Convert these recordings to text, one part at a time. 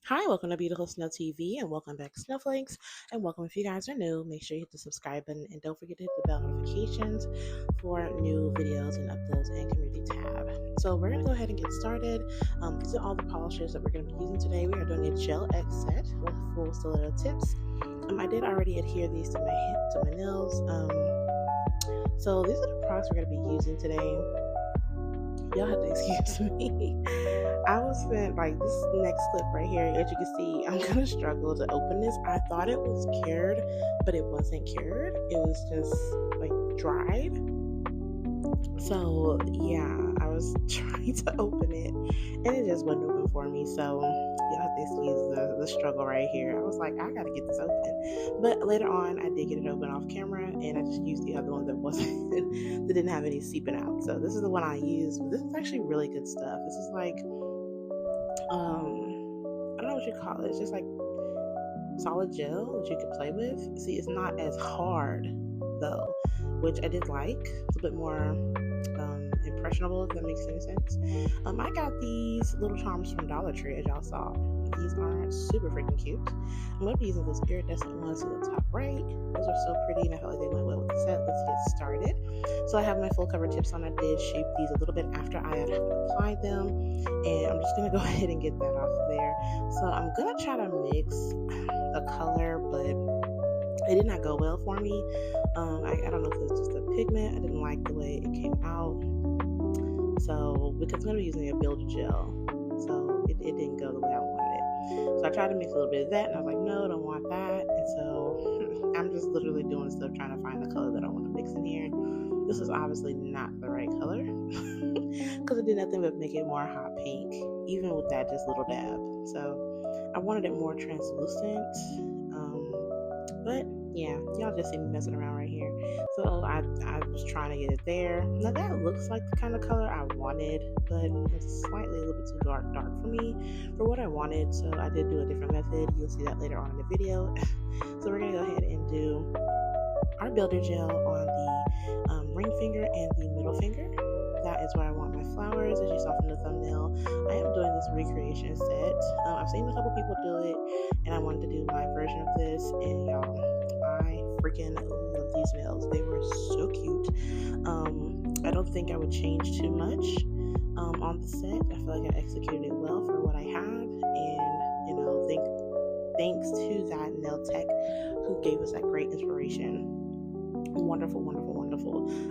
Hi, welcome to Beautiful Snow TV and welcome back to Snowflakes. And welcome if you guys are new. Make sure you hit the subscribe button and don't forget to hit the bell notifications for new videos and uploads and community tab. So we're going to go ahead and get started. These are all the polishes that we're going to be using today. We are doing a Gel X set with full stiletto tips. I did already adhere these to my nails. So these are the products we're going to be using today. Y'all have to excuse me. I was spent like this next clip right here. As you can see, I'm gonna struggle to open this. I thought it was cured, but it wasn't cured. It was just like dried. So yeah, I was trying to open it, and it just wasn't open for me. So y'all have to excuse the struggle right here. I was like, I gotta get this open, but later on, I did get it open off camera, and I just used the other one that wasn't that didn't have any seeping out. So this is the one I used. This is actually really good stuff. This is like I don't know what you call it. It's just like solid gel that you can play with. See, it's not as hard though, which I did like. It's a bit more impressionable, if that makes any sense. I got these little charms from Dollar Tree, as y'all saw. These are super freaking cute. I'm going to be using those iridescent ones to the top right. Those are so pretty, and I felt like they went well with the set. Let's get started. So I have my full cover tips on. I did shape these a little bit after I had applied them, and I'm just going to go ahead and get that off there. So I'm going to try to mix a color, but it did not go well for me. I don't know if it was just a pigment. I didn't like the way it came out. So, because I'm going to be using a builder gel, so it didn't go the way I wanted it. So I tried to mix a little bit of that, and I was like, no, I don't want that. And so I'm just literally doing stuff trying to find the color that I want to mix in here. This is obviously not the right color because it did nothing but make it more hot pink, even with that just little dab. So I wanted it more translucent. But yeah, y'all just see me messing around right here. So I was trying to get it there. Now that looks like the kind of color I wanted, but it's slightly a little bit too dark for me for what I wanted. So I did do a different method. You'll see that later on in the video. So we're gonna go ahead and do our builder gel on the ring finger and the middle finger. That is where I want my flowers, as you saw from the thumbnail. I am doing this recreation set. I've seen a couple people do it, and I wanted to do my version of this. And y'all, I freaking love these nails. They were so cute. I don't think I would change too much on the set. I feel like I executed it well for what I had, and thanks to that nail tech who gave us that great inspiration. Wonderful.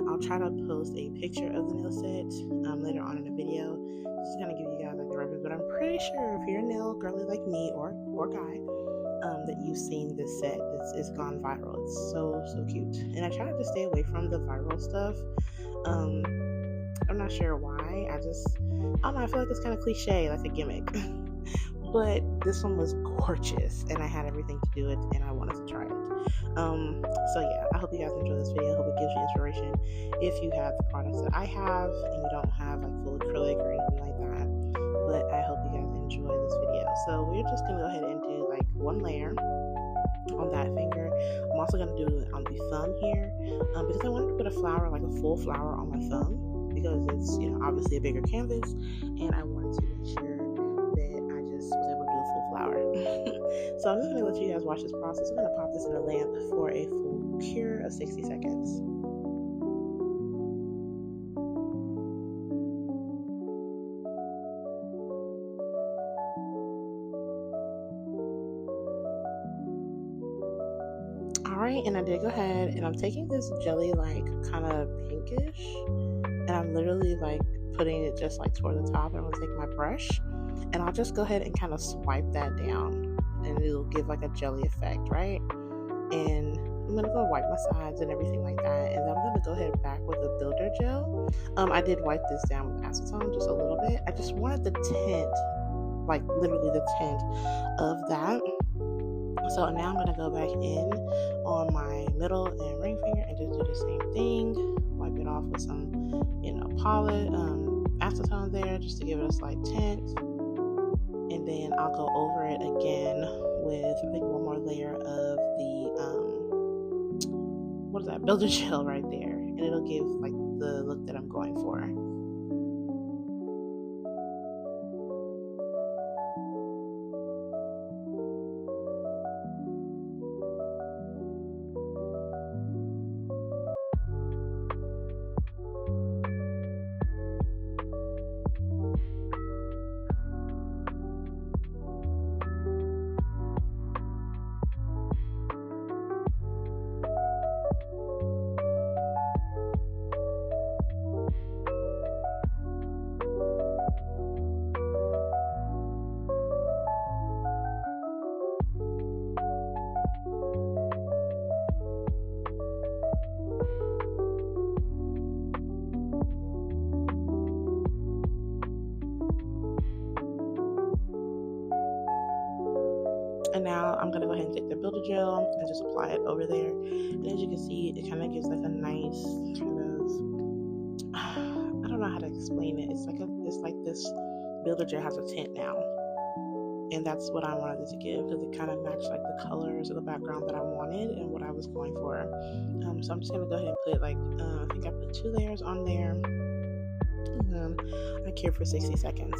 I'll try to post a picture of the nail set later on in the video. Just gonna give you guys like the reference, but I'm pretty sure if you're a nail girly like me or guy, that you've seen this set. It's gone viral. It's so cute, and I try to just stay away from the viral stuff. I'm not sure why. I don't know. I feel like it's kind of cliche, like a gimmick. But this one was gorgeous, and I had everything to do it, and I wanted to try it. So yeah, I hope you guys enjoy this video. I hope it gives you inspiration if you have the products that I have and you don't have like full acrylic or anything like that. But I hope you guys enjoy this video. So we're just gonna go ahead and do like one layer on that finger. I'm also gonna do it on the thumb here because I wanted to put a flower, like a full flower, on my thumb because it's obviously a bigger canvas, and I wanted to make sure was able to do a full flower. So I'm just going to let you guys watch this process. I'm going to pop this in a lamp for a full cure of 60 seconds. Alright, and I did go ahead and I'm taking this jelly like kind of pinkish, and I'm literally like putting it just like toward the top, and I'm going to take my brush and I'll just go ahead and kind of swipe that down, and it'll give like a jelly effect, right? And I'm gonna go wipe my sides and everything like that, and then I'm gonna go ahead back with a builder gel. I did wipe this down with acetone just a little bit. I just wanted the tint, like literally the tint of that. So now I'm gonna go back in on my middle and ring finger and just do the same thing. Wipe it off with some, polish, acetone there, just to give it a slight tint. And then I'll go over it again with maybe one more layer of the builder gel right there, and it'll give like the look that I'm going for. And now I'm going to go ahead and take the builder gel and just apply it over there. And as you can see, it kind of gives like a nice kind of, I don't know how to explain it. It's like this builder gel has a tint now. And that's what I wanted it to give, because it kind of matched like the colors of the background that I wanted and what I was going for. So I'm just going to go ahead and put like, I think I put 2 layers on there. And then I cure for 60 seconds.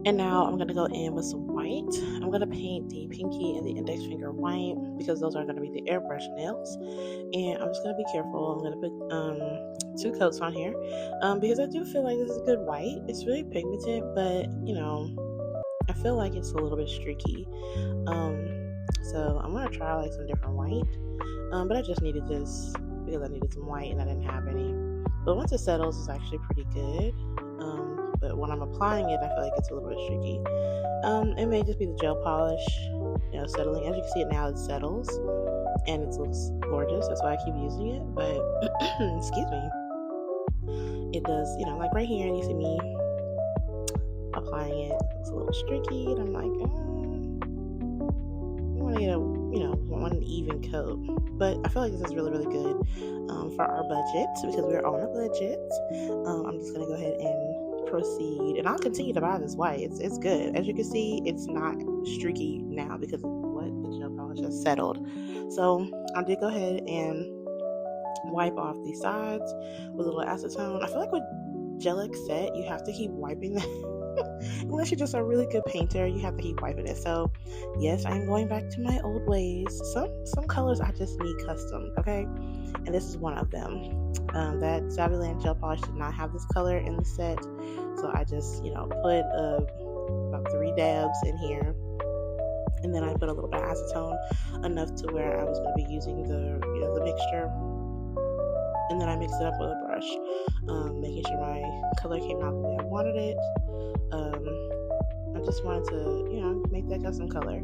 And now I'm going to go in with some white. I'm going to paint the pinky and the index finger white, because those are going to be the airbrush nails. And I'm just going to be careful. I'm going to put 2 coats on here, because I do feel like this is good white. It's really pigmented, but I feel like it's a little bit streaky. So I'm going to try like some different white, but I just needed this because I needed some white and I didn't have any. But once it settles, it's actually pretty good. But when I'm applying it, I feel like it's a little bit streaky. It may just be the gel polish, settling. As you can see it now, it settles and it looks gorgeous. That's why I keep using it. But excuse me, it does, like right here, you see me applying it. It's a little streaky, and I'm like, I want to get one even coat. But I feel like this is really, really good for our budget, because we're on a budget. I'm just gonna go ahead and proceed, and I'll continue to buy this white. It's good. As you can see, it's not streaky now because the gel polish has settled. So I did go ahead and wipe off the sides with a little acetone. I feel like with gelic set, you have to keep wiping that. Unless you're just a really good painter, you have to keep wiping it. So yes, I'm going back to my old ways. Some colors I just need custom, okay? And this is one of them. That Saviland gel polish did not have this color in the set, so I just put about 3 dabs in here, and then I put a little bit of acetone, enough to where I was going to be using the mixture, and then I mixed it up with a brush, making sure my color came out the way I wanted it. I just wanted to make that custom color,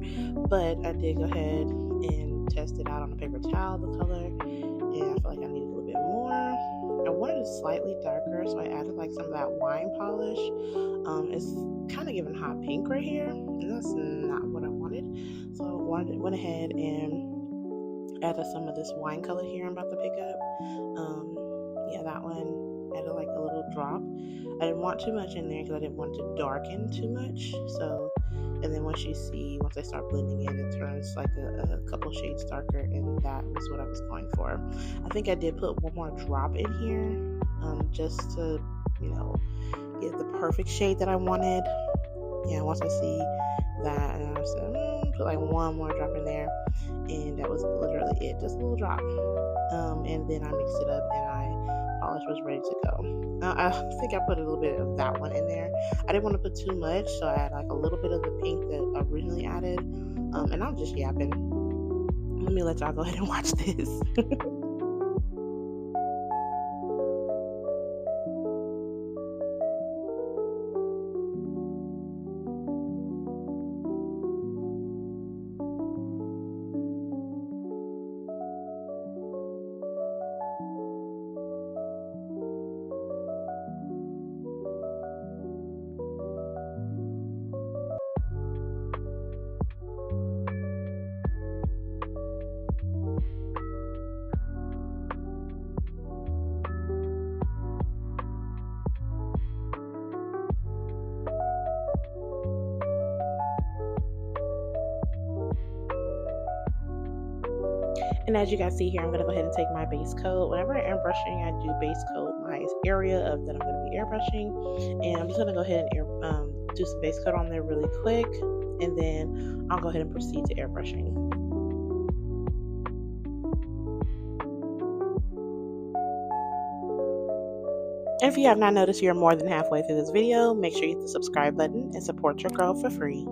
but I did go ahead and test it out on a paper towel, the color, and I felt like I needed a little bit more. I wanted it slightly darker, so I added like some of that wine polish. It's kind of giving hot pink right here, and that's not what I wanted. So I went ahead and added some of this wine color here I'm about to pick up. That one added like a little drop. I didn't want too much in there because I didn't want it to darken too much. So, and then once I start blending it turns like a couple shades darker, and that was what I was going for. I think I did put one more drop in here, just to, get the perfect shade that I wanted. Once I see that, and I said, put like one more drop in there, and that was literally it, just a little drop. And then I mixed it up, and polish was ready to go. I think I put a little bit of that one in there. I didn't want to put too much, so I had like a little bit of the pink that I originally added. And I'm just yapping. Let me let y'all go ahead and watch this. And as you guys see here, I'm going to go ahead and take my base coat. Whenever I'm airbrushing, I do base coat my area of that I'm going to be airbrushing. And I'm just going to go ahead and do some base coat on there really quick. And then I'll go ahead and proceed to airbrushing. And if you have not noticed you're more than halfway through this video, make sure you hit the subscribe button and support your girl for free.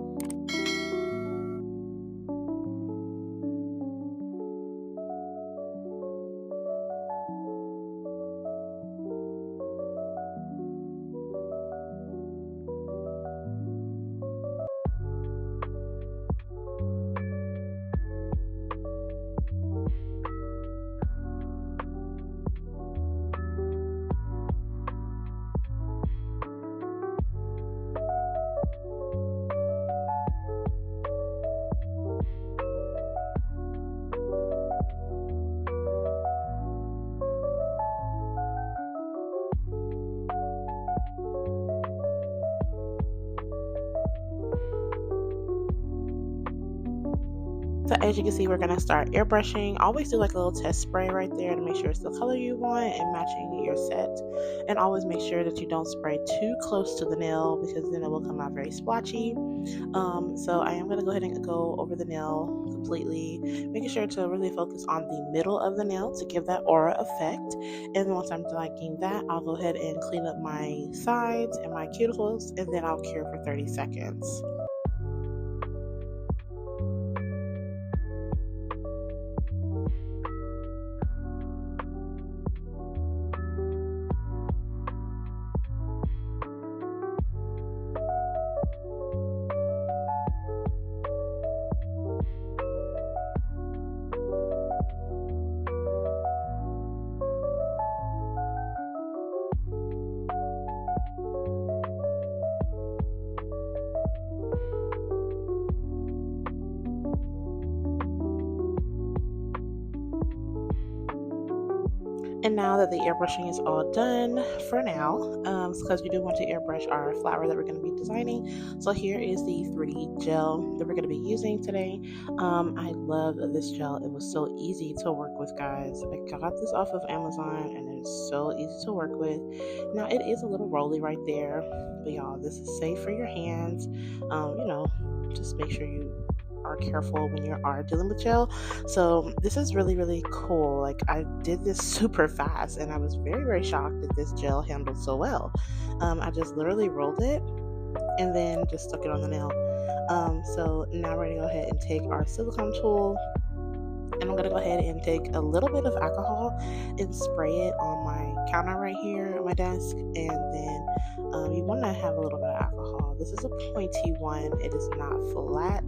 So as you can see, we're going to start airbrushing. Always do like a little test spray right there to make sure it's the color you want and matching your set. And always make sure that you don't spray too close to the nail because then it will come out very splotchy. So I am going to go ahead and go over the nail completely, making sure to really focus on the middle of the nail to give that aura effect. And then once I'm liking that, I'll go ahead and clean up my sides and my cuticles, and then I'll cure for 30 seconds. And now that the airbrushing is all done for now, because we do want to airbrush our flower that we're going to be designing. So here is the 3D gel that we're going to be using today. I love this gel. It was so easy to work with, guys. I got this off of Amazon and it's so easy to work with. Now it is a little rolly right there, but y'all, this is safe for your hands. Just make sure you are careful when you are dealing with gel. So this is really, really cool. Like, I did this super fast and I was very, very shocked that this gel handled so well. I just literally rolled it and then just stuck it on the nail. So now we're gonna go ahead and take our silicone tool, and I'm gonna go ahead and take a little bit of alcohol and spray it on my counter right here on my desk. And then you want to have a little bit of alcohol. This is a pointy one. It is not flat.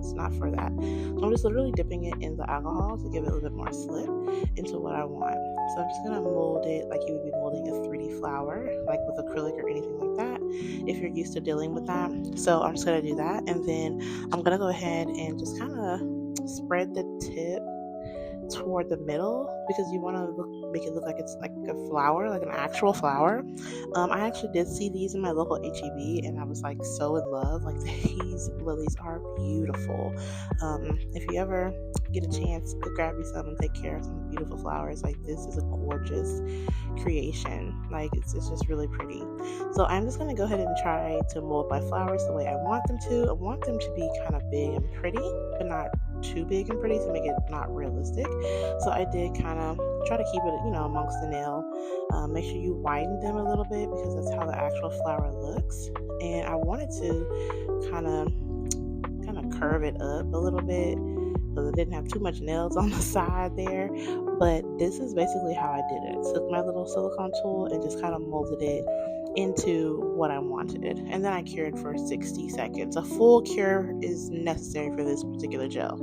It's not for that. So I'm just literally dipping it in the alcohol to give it a little bit more slip into what I want. So I'm just gonna mold it like you would be molding a 3D flower, like with acrylic or anything like that, if you're used to dealing with that. So I'm just gonna do that, and then I'm gonna go ahead and just kind of spread the tip toward the middle because you want to make it look like it's like a flower, like an actual flower. I actually did see these in my local HEB and I was like so in love. Like, these lilies are beautiful. If you ever get a chance to grab you some and take care of some beautiful flowers, like, this is a gorgeous creation. Like, it's just really pretty. So I'm just going to go ahead and try to mold my flowers the way I want them to. I want them to be kind of big and pretty, but not too big and pretty to make it not realistic. So I did kind of try to keep it, amongst the nail. Make sure you widen them a little bit because that's how the actual flower looks. And I wanted to kind of curve it up a little bit because it didn't have too much nails on the side there. But this is basically how I did it. I took my little silicone tool and just kind of molded it into what I wanted. And then I cured for 60 seconds. A full cure is necessary for this particular gel.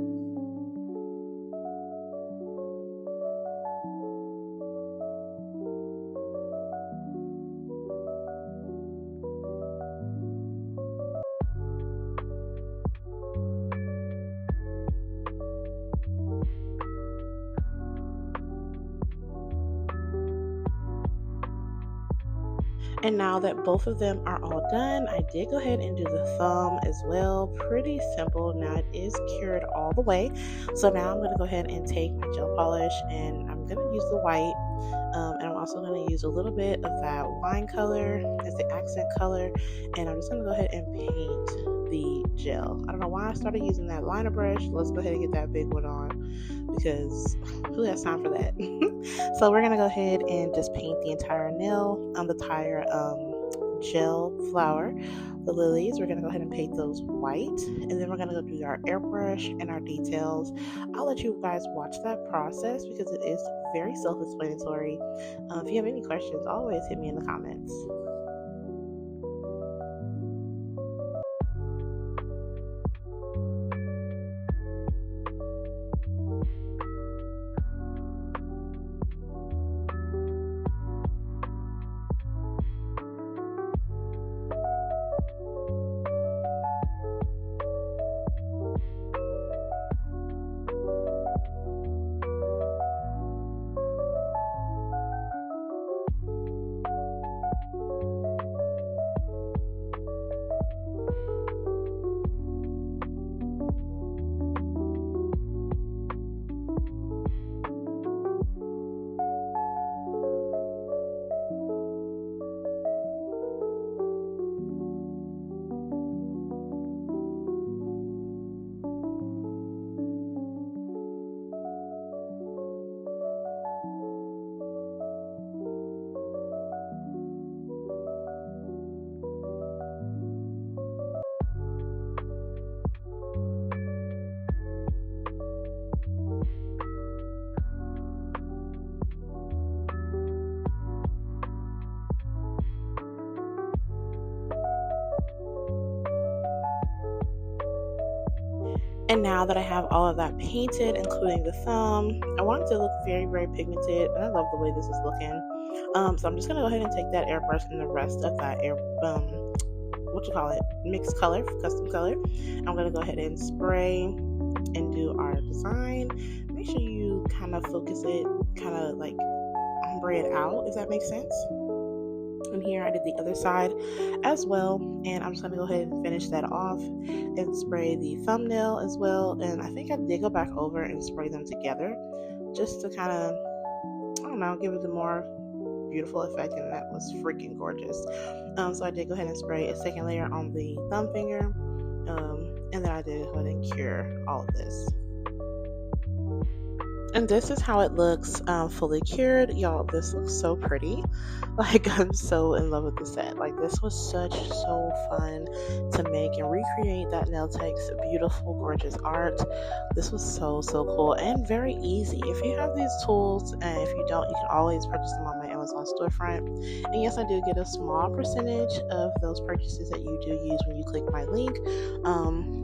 And now that both of them are all done, I did go ahead and do the thumb as well. Pretty simple. Now it is cured all the way. So now I'm going to go ahead and take my gel polish and I'm going to use the white. And I'm also going to use a little bit of that wine color as the accent color. And I'm just going to go ahead and paint the gel. I don't know why I started using that liner brush. Let's go ahead and get that big one on because who has time for that? So we're going to go ahead and just paint the entire nail on the entire gel flower. The lilies, we're going to go ahead and paint those white, and then we're going to go do our airbrush and our details. I'll let you guys watch that process because it is very self-explanatory. If you have any questions, always hit me in the comments. And now that I have all of that painted, including the thumb, I want it to look very, very pigmented, and I love the way this is looking. So I'm just gonna go ahead and take that airbrush and the rest of that mixed color, custom color. I'm gonna go ahead and spray and do our design. Make sure you kind of focus it, kind of like ombre it out, if that makes sense. And here I did the other side as well, and I'm just going to go ahead and finish that off and spray the thumbnail as well. And I think I did go back over and spray them together just to kind of, I don't know, give it a more beautiful effect, and that was freaking gorgeous. So I did go ahead and spray a second layer on the thumb finger, and then I did go ahead and cure all of this. And this is how it looks fully cured. Y'all, this looks so pretty. Like, I'm so in love with the set. Like, this was so fun to make and recreate that nail tech's beautiful, gorgeous art. This was so cool and very easy. If you have these tools, and if you don't, you can always purchase them on my Amazon storefront. And yes, I do get a small percentage of those purchases that you do use when you click my link.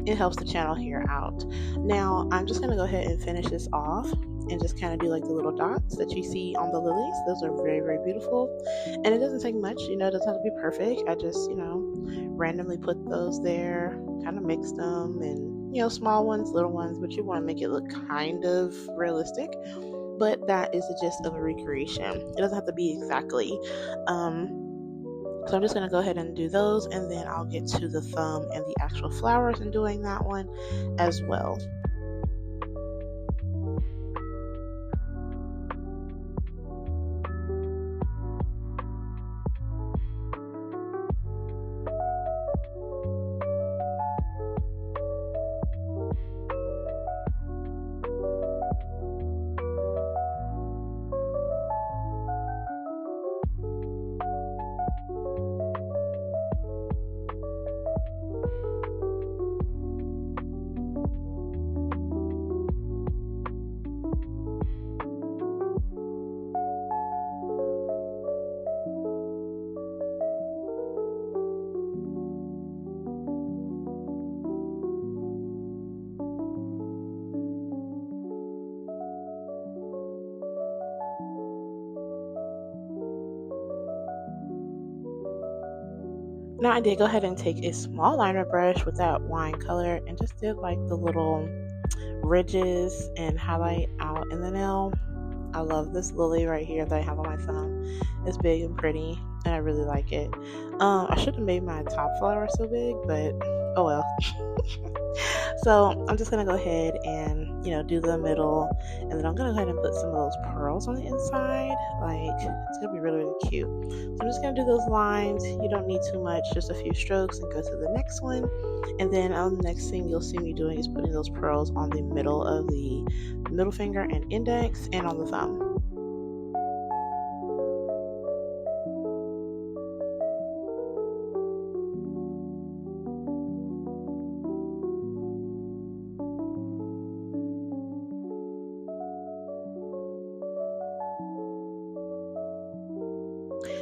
It helps the channel here out. Now, I'm just going to go ahead and finish this off and just kind of do like the little dots that you see on the lilies. Those are very beautiful, and it doesn't take much, it doesn't have to be perfect. I just randomly put those there, kind of mix them, and small ones, little ones, but you want to make it look kind of realistic. But that is the gist of a recreation. It doesn't have to be exactly. So I'm just going to go ahead and do those, and then I'll get to the thumb and the actual flowers and doing that one as well. Now I did go ahead and take a small liner brush with that wine color and just did like the little ridges and highlight out in the nail. I love this lily right here that I have on my thumb. It's big and pretty, and I really like it. I should have made my top flower so big, but oh well. So I'm just gonna go ahead and do the middle, and then I'm gonna go ahead and put some of those pearls on the inside. Like, it's gonna be really, really cute. So I'm just gonna do those lines. You don't need too much, just a few strokes, and go to the next one. And then the next thing you'll see me doing is putting those pearls on the middle of the middle finger and index, and on the thumb.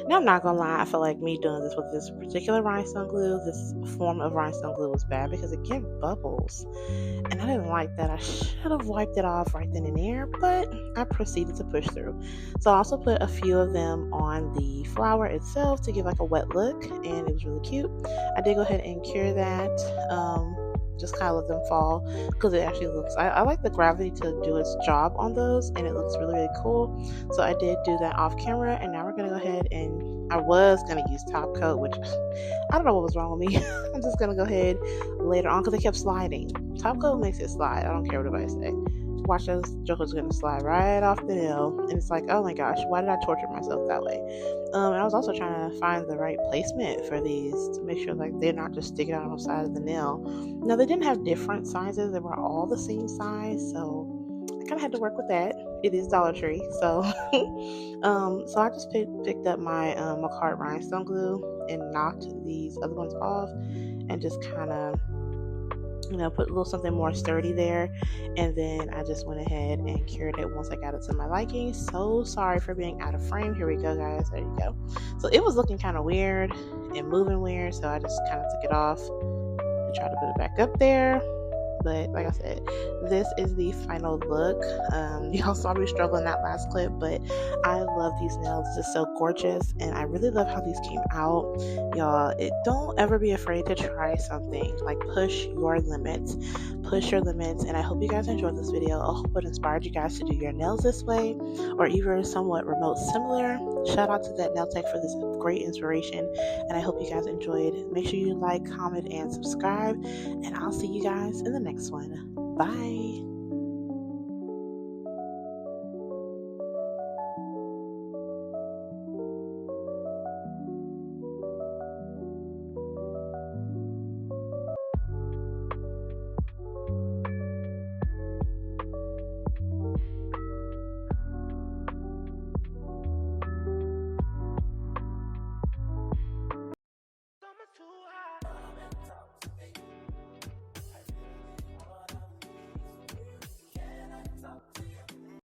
Now, I'm not gonna lie, I feel like me doing this with this particular rhinestone glue, this form of rhinestone glue, was bad because it gave bubbles. And I didn't like that. I should have wiped it off right then and there, but I proceeded to push through. So I also put a few of them on the flower itself to give like a wet look, and it was really cute. I did go ahead and cure that. Just kind of let them fall because it actually looks, I like the gravity to do its job on those, and it looks really, really cool. So I did do that off camera, and now we're going to go ahead and I was going to use top coat, which I don't know what was wrong with me. I'm just going to go ahead later on because it kept sliding. Top coat makes it slide. I don't care what anybody say. Watch those jokers going to slide right off the nail, and it's like, oh my gosh, why did I torture myself that way? And I was also trying to find the right placement for these to make sure like they're not just sticking out on the side of the nail. Now, they didn't have different sizes; they were all the same size, so I kind of had to work with that. It is Dollar Tree, so so I just picked up my Macart rhinestone glue and knocked these other ones off, and just kind of put a little something more sturdy there. And then I just went ahead and cured it once I got it to my liking. So sorry for being out of frame. Here we go, guys. There you go. So it was looking kind of weird and moving weird, so I just kind of took it off and tried to put it back up there. But like I said, this is the final look. Y'all saw me struggle in that last clip, but I love these nails. This is so gorgeous, and I really love how these came out. Y'all, don't ever be afraid to try something. Like, push your limits. And I hope you guys enjoyed this video. I hope it inspired you guys to do your nails this way, or even somewhat remote similar. Shout out to that nail tech for this great inspiration, and I hope you guys enjoyed. Make sure you like, comment, and subscribe, and I'll see you guys in the next one. Bye.